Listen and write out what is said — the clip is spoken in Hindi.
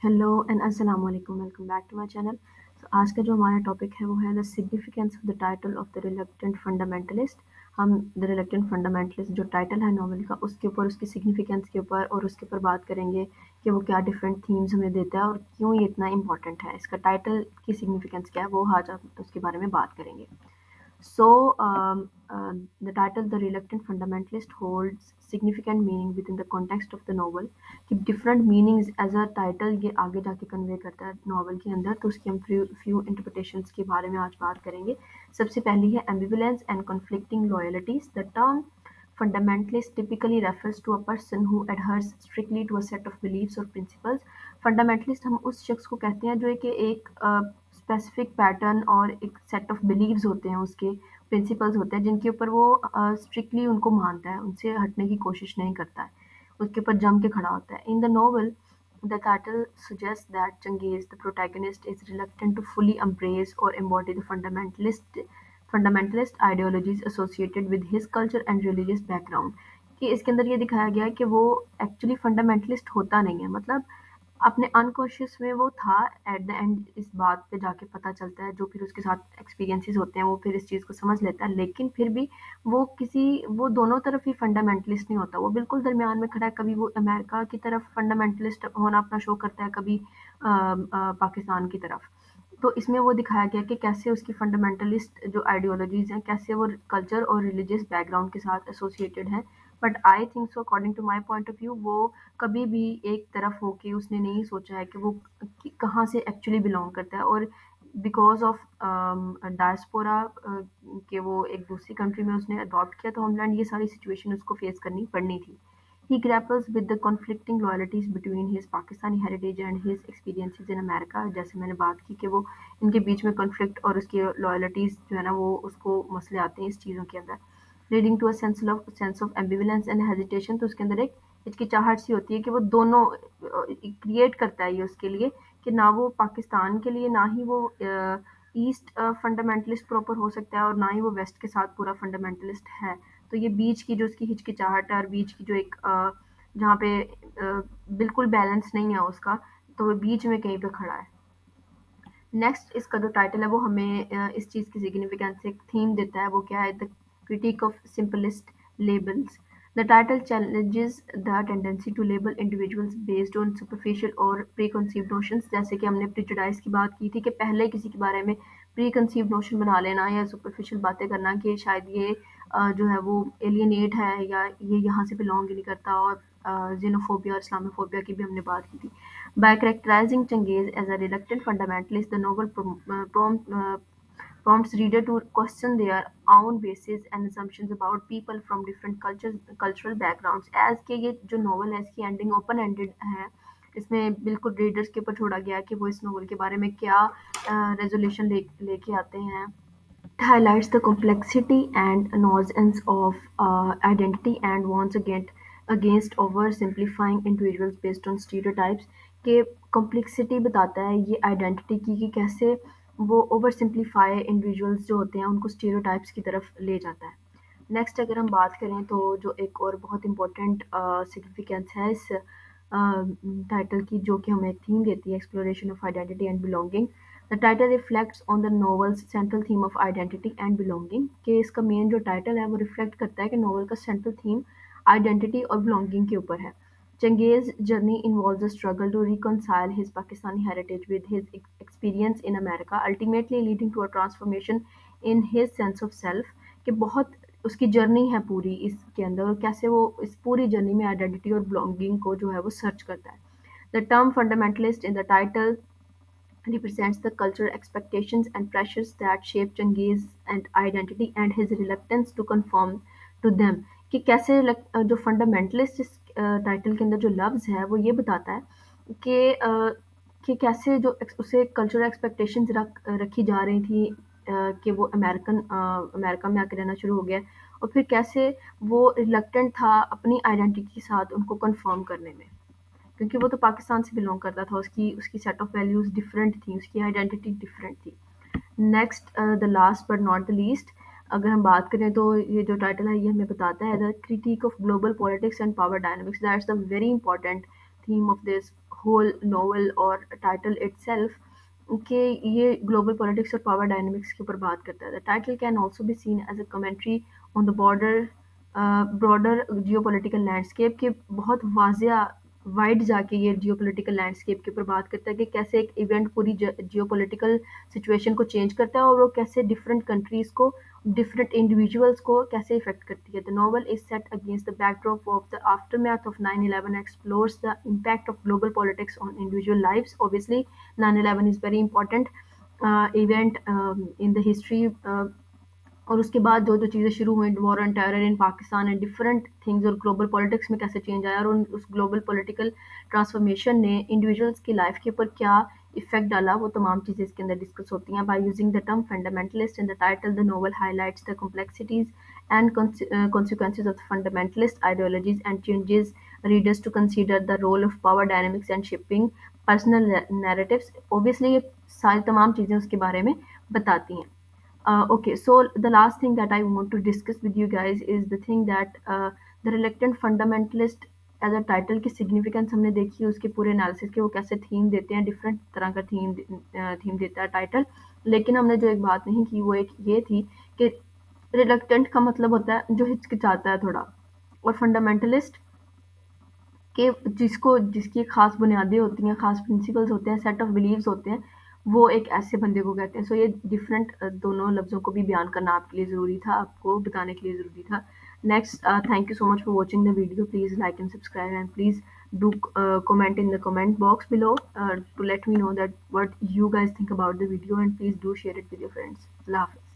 हेलो एंड अस्सलाम वालेकुम, welcome back to my channel. आज का जो हमारा टॉपिक है वो है the significance of the title of the reluctant fundamentalist. हम द रिलक्टेंट फंडामेंटलिस्ट जो टाइटल है नॉवल का, उसके ऊपर, उसकी सिग्निफिकेंस के ऊपर और उसके ऊपर बात करेंगे कि वो क्या डिफरेंट थीम्स हमें देता है और क्यों ये इतना इंपॉर्टेंट है, इसका टाइटल की सिग्निफिकेंस क्या है, वो आज आप उसके बारे में बात करेंगे। So, the title "The Reluctant Fundamentalist" holds significant meaning within the context of the novel. कि different meanings as a title ये आगे जाके convey करता है novel के अंदर, तो उसकी हम few interpretations के बारे में आज बात करेंगे। सबसे पहली है ambivalence and conflicting loyalties. The term fundamentalist typically refers to a person who adheres strictly to a set of beliefs or principles. Fundamentalist हम उस शख्स को कहते हैं जो कि एक स्पेसिफिक पैटर्न और एक सेट ऑफ बिलीव्स होते हैं, उसके प्रिंसिपल्स होते हैं जिनके ऊपर वो स्ट्रिक्टली उनको मानता है, उनसे हटने की कोशिश नहीं करता है, उसके ऊपर जम के खड़ा होता है। In the novel the title suggests that Changiz, the protagonist, is reluctant to fully embrace or embody the fundamentalist ideologies associated with his culture and religious background। कि इसके अंदर ये दिखाया गया है कि वो एक्चुअली फंडामेंटलिस्ट होता नहीं है, मतलब अपने अनकॉन्शियस में वो था। एट द एंड इस बात पे जाके पता चलता है, जो फिर उसके साथ एक्सपीरियंसेस होते हैं वो फिर इस चीज़ को समझ लेता है, लेकिन फिर भी वो दोनों तरफ ही फंडामेंटलिस्ट नहीं होता, वो बिल्कुल दरमियान में खड़ा है। कभी वो अमेरिका की तरफ फंडामेंटलिस्ट होना अपना शो करता है, कभी पाकिस्तान की तरफ। तो इसमें वो दिखाया गया कि कैसे उसकी फंडामेंटलिस्ट जो आइडियोलॉजीज हैं, कैसे वो कल्चर और रिलीजियस बैकग्राउंड के साथ एसोसिएटेड हैं। But I think so, according to my point of view, वो कभी भी एक तरफ होके उसने नहीं सोचा है कि वो कहाँ से एक्चुअली बिलोंग करता है, और बिकॉज ऑफ डायस्पोरा के वो एक दूसरी कंट्री में उसने अडॉप्ट किया, तो होमलैंड ये सारी सिचुएशन उसको फेस करनी पड़नी थी। He grapples with the conflicting loyalties between his Pakistani heritage and his experiences in America। जैसे मैंने बात की कि वो इनके बीच में कॉन्फ्लिक्ट और उसकी लॉयल्टीज जो है ना, वो उसको मसले आते हैं इस चीज़ों के अंदर, leading to a sense of ambivalence and hesitation. तो उसके अंदर एक हिचकिचाहट सी होती है कि वो दोनों क्रिएट करता है ये उसके लिए, कि ना वो पाकिस्तान के लिए, ना ही वो ईस्ट फंडामेंटलिस्ट प्रॉपर हो सकता है और ना ही वो वेस्ट के साथ पूरा फंडामेंटलिस्ट है। तो ये बीच की जो उसकी हिचकिचाहट है और बीच की जो एक जहाँ पे बिल्कुल बैलेंस नहीं है उसका, तो वो बीच में कहीं पे खड़ा है। नेक्स्ट इसका जो टाइटल है वो हमें इस चीज़ की सिग्निफिकेंस एक थीम देता है, वो क्या है? The critic of simplistic labels. The title challenges the tendency to label individuals based on superficial और प्री कंसीव्ड नोशंस। जैसे कि हमने प्रिजुडाइज की बात की थी कि पहले किसी के बारे में प्री कंसीव्ड नोशन बना लेना या सुपरफिशियल बातें करना कि शायद ये जो है वो एलियनेट है या ये यहाँ से बिलोंग ही नहीं करता, और xenophobia और इस्लामोफोबिया की भी हमने बात की थी। By characterizing Changiz as a reluctant fundamentalist, the novel prompts reader to question their own bases and assumptions about people from different cultural backgrounds। As कि ये जो novel है इसकी ending open ended है, इसमें बिल्कुल रीडर्स के ऊपर छोड़ा गया है कि वो इस नोवेल के बारे में क्या रेजोल्यूशन लेके आते हैं। It highlights the complexity and nuance of identity and warns against oversimplifying individuals based on stereotypes। कि complexity बताता है ये identity की, कि कैसे वो ओवर सिंप्लीफाई इंडिविजुअल्स जो होते हैं उनको स्टीरियोटाइप्स की तरफ ले जाता है। नेक्स्ट अगर हम बात करें तो जो एक और बहुत इम्पोर्टेंट सिग्निफिकेंस है इस टाइटल की, जो कि हमें एक थीम देती है, exploration of identity and belonging. The title reflects on the novels central theme of identity and belonging. कि इसका मेन जो टाइटल है वो रिफ्लेक्ट करता है कि नॉवल का सेंट्रल थीम आइडेंटिटी और बिलोंगिंग के ऊपर है। Changez's journey involves a struggle to reconcile his Pakistani heritage with his experience in America, ultimately leading to a transformation in his sense of self। कि बहुत उसकी जर्नी है पूरी इसके अंदर, और कैसे वो इस पूरी जर्नी में आइडेंटिटी और बिलोंगिंग को जो है वो सर्च करता है। The term fundamentalist in the title represents the cultural expectations and pressures that shape Changiz's and identity and his reluctance to conform to them। कि कैसे जो फंडामेंटलिस्ट इस टाइटल के अंदर जो लफ्ज़ है वो ये बताता है कि कि कैसे जो उसे कल्चरल एक्सपेक्टेशंस रखी जा रही थी, कि वो अमेरिका में आके रहना शुरू हो गया, और फिर कैसे वो रिलक्टेंट था अपनी आइडेंटिटी के साथ उनको कन्फर्म करने में, क्योंकि वो तो पाकिस्तान से बिलोंग करता था, उसकी उसकी सेट ऑफ वैल्यूज़ डिफरेंट थी, उसकी आइडेंटिटी डिफरेंट थी। Next the last but not the least, अगर हम बात करें तो ये जो टाइटल है ये हमें बताता है the critic of global politics and power dynamics. That's the very important theme of this whole novel और टाइटल इटसेल्फ कि ये ग्लोबल पॉलिटिक्स और पावर डायनामिक्स के ऊपर बात करता है। The title can also be seen as a commentary on the broader geopolitical landscape के बहुत वाज़िया वाइड जाके ये जियोपॉलिटिकल लैंडस्केप के ऊपर बात करता है कि कैसे एक इवेंट पूरी जियोपॉलिटिकल सिचुएशन को चेंज करता है और वो कैसे डिफरेंट कंट्रीज़ को, डिफरेंट इंडिविजुअल्स को कैसे इफेक्ट करती है। The novel is set against the backdrop of the aftermath of 9/11 explores the impact of global politics on individual lives. Obviously 9/11 is very important event in the history, और उसके बाद जो चीज़ें शुरू हुई, war on terror in Pakistan and different things, और ग्लोबल पॉलिटिक्स में कैसे चेंज आया और उस ग्लोबल पॉलिटिकल ट्रांसफॉर्मेशन ने इंडिविजुअल्स की लाइफ के ऊपर क्या इफेक्ट डाला, वो तमाम चीज़ें इसके अंदर डिस्कस होती हैं। By using the term fundamentalist in the title, the novel highlights the complexities and consequences of the fundamentalist ideologies and changes readers to consider the role of power dynamics and shaping personal narratives. Obviously ये सारी तमाम चीज़ें उसके बारे में बताती हैं। Okay, so the last thing that I want to discuss with you guys is the thing that the reluctant fundamentalist as a title की सिग्निफिकेंस हमने देखी, उसके पूरे एनालिसिस के वो कैसे थीम देते हैं, डिफरेंट तरह का थीम देता है टाइटल। लेकिन हमने जो एक बात नहीं की वो एक ये थी कि रिलक्टेंट का मतलब होता है जो हिचकिचाता है थोड़ा, और फंडामेंटलिस्ट के जिसकी खास बुनियादें होती हैं, खास प्रिंसिपल्स होते हैं, सेट ऑफ बिलीव्स होते हैं, वो एक ऐसे बंदे को कहते हैं। सो ये डिफरेंट दोनों लफ्ज़ों को भी बयान करना आपके लिए ज़रूरी था, आपको बताने के लिए ज़रूरी था। Next, thank you so much for watching the video. Please like and subscribe and please do comment in the comment box below to let me know that what you guys think about the video, and please do share it with your friends. Allah Hafiz.